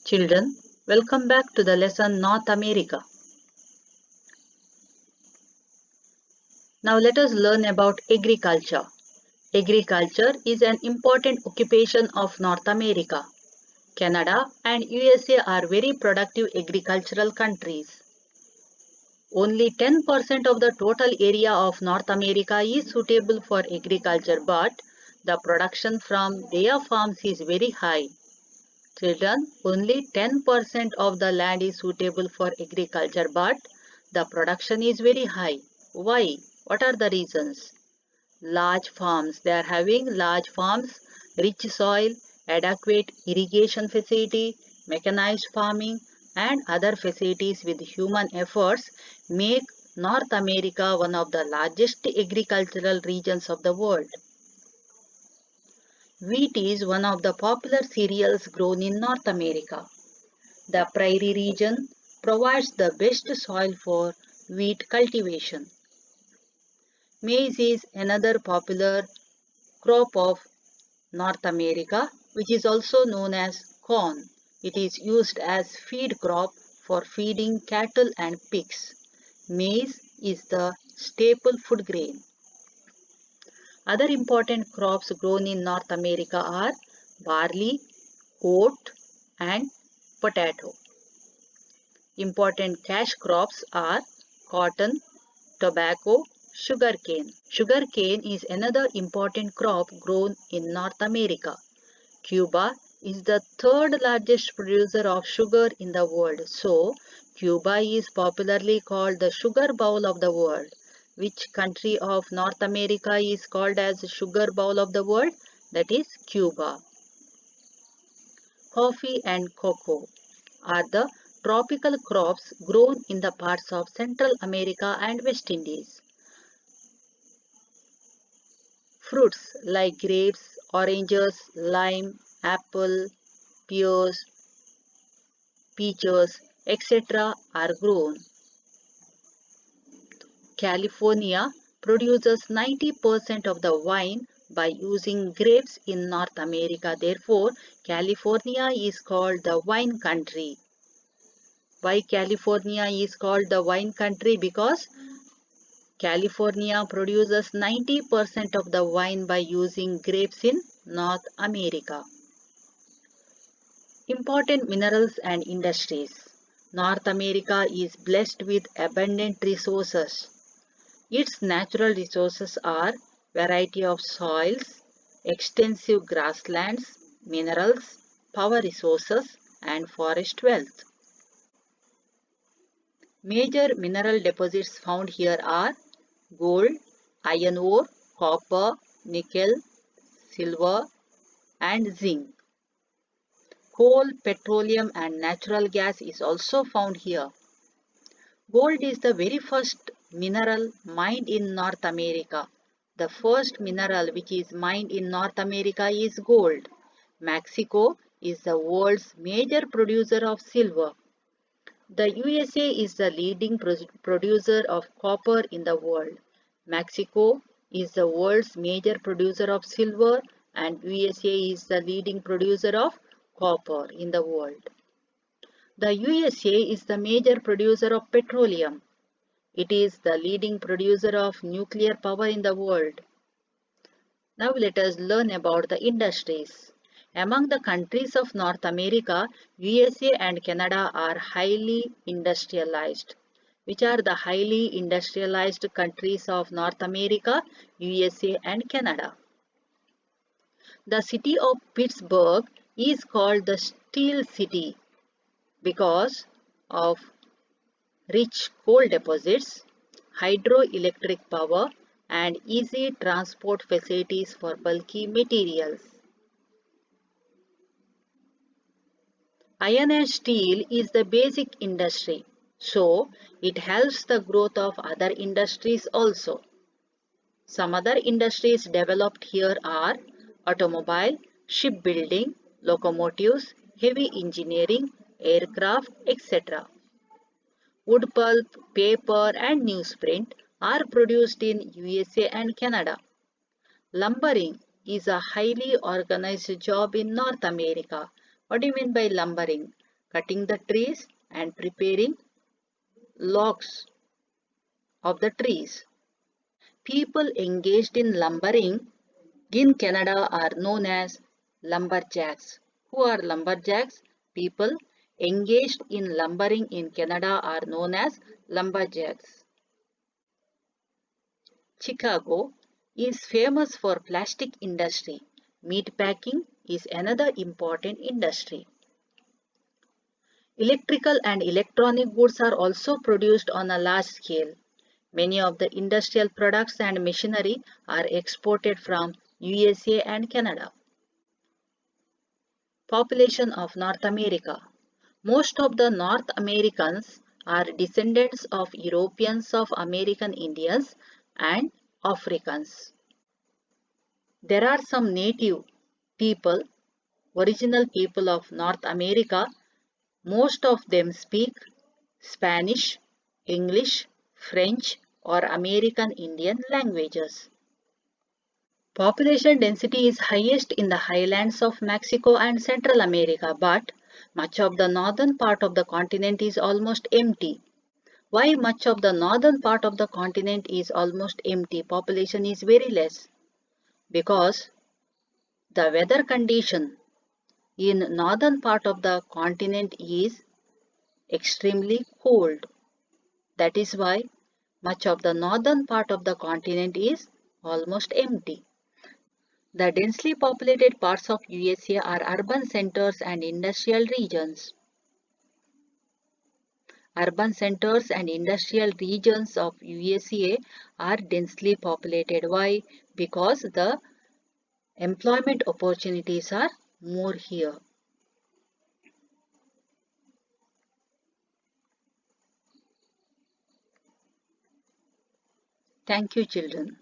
Children, welcome back to the lesson North America. Now let us learn about agriculture. Agriculture is an important occupation of North America. Canada and USA are very productive agricultural countries. Only 10% of the total area of North America is suitable for agriculture, but the production from their farms is very high. Children, only 10% of the land is suitable for agriculture, but the production is very high. Why? What are the reasons? Large farms. They are having large farms, rich soil, adequate irrigation facility, mechanized farming, and other facilities with human efforts make North America one of the largest agricultural regions of the world. Wheat is one of the popular cereals grown in North America. The prairie region provides the best soil for wheat cultivation. Maize is another popular crop of North America, which is also known as corn. It is used as feed crop for feeding cattle and pigs. Maize is the staple food grain. Other important crops grown in North America are barley, oat, and potato. Important cash crops are cotton, tobacco, sugarcane. Sugarcane is another important crop grown in North America. Cuba is the third largest producer of sugar in the world. So, Cuba is popularly called the sugar bowl of the world. Which country of North America is called as the sugar bowl of the world? That is Cuba. Coffee and cocoa are the tropical crops grown in the parts of Central America and West Indies. Fruits like grapes, oranges, lime, apple, pears, peaches, etc. are grown. California produces 90% of the wine by using grapes in North America. Therefore, California is called the wine country. Why California is called the wine country? Because California produces 90% of the wine by using grapes in North America. Important minerals and industries. North America is blessed with abundant resources. Its natural resources are variety of soils, extensive grasslands, minerals, power resources, and forest wealth. Major mineral deposits found here are gold, iron ore, copper, nickel, silver, and zinc. Coal, petroleum, and natural gas is also found here. Gold is the very first mineral mined in North America. The first mineral which is mined in North America is gold. Mexico is the world's major producer of silver. The USA is the leading producer of copper in the world. Mexico is the world's major producer of silver and USA is the leading producer of copper in the world. The USA is the major producer of petroleum. It is the leading producer of nuclear power in the world. Now let us learn about the industries. Among the countries of North America, USA and Canada are highly industrialized. Which are the highly industrialized countries of North America, USA and Canada? The city of Pittsburgh is called the Steel City because of rich coal deposits, hydroelectric power, and easy transport facilities for bulky materials. Iron and steel is the basic industry, so it helps the growth of other industries also. Some other industries developed here are automobile, shipbuilding, locomotives, heavy engineering, aircraft, etc. Wood pulp, paper and newsprint are produced in USA and Canada. Lumbering is a highly organized job in North America. What do you mean by lumbering? cutting the trees and preparing logs of the trees. People engaged in lumbering in Canada are known as lumberjacks. Who are lumberjacks? People engaged in lumbering in Canada are known as lumberjacks. Chicago is famous for plastic industry. Meat packing is another important industry. Electrical and electronic goods are also produced on a large scale. Many of the industrial products and machinery are exported from USA and Canada. Population of North America. Most of the North Americans are descendants of Europeans of American Indians and Africans. There are some native people, original people of North America. Most of them speak Spanish, English, French, or American Indian languages. Population density is highest in the highlands of Mexico and Central America, but much of the northern part of the continent is almost empty. Why much of the northern part of the continent is almost empty? Population is very less. Because the weather condition in northern part of the continent is extremely cold. That is why much of the northern part of the continent is almost empty. The densely populated parts of USA are urban centers and industrial regions. Urban centers and industrial regions of USA are densely populated. Why? Because the employment opportunities are more here. Thank you, children.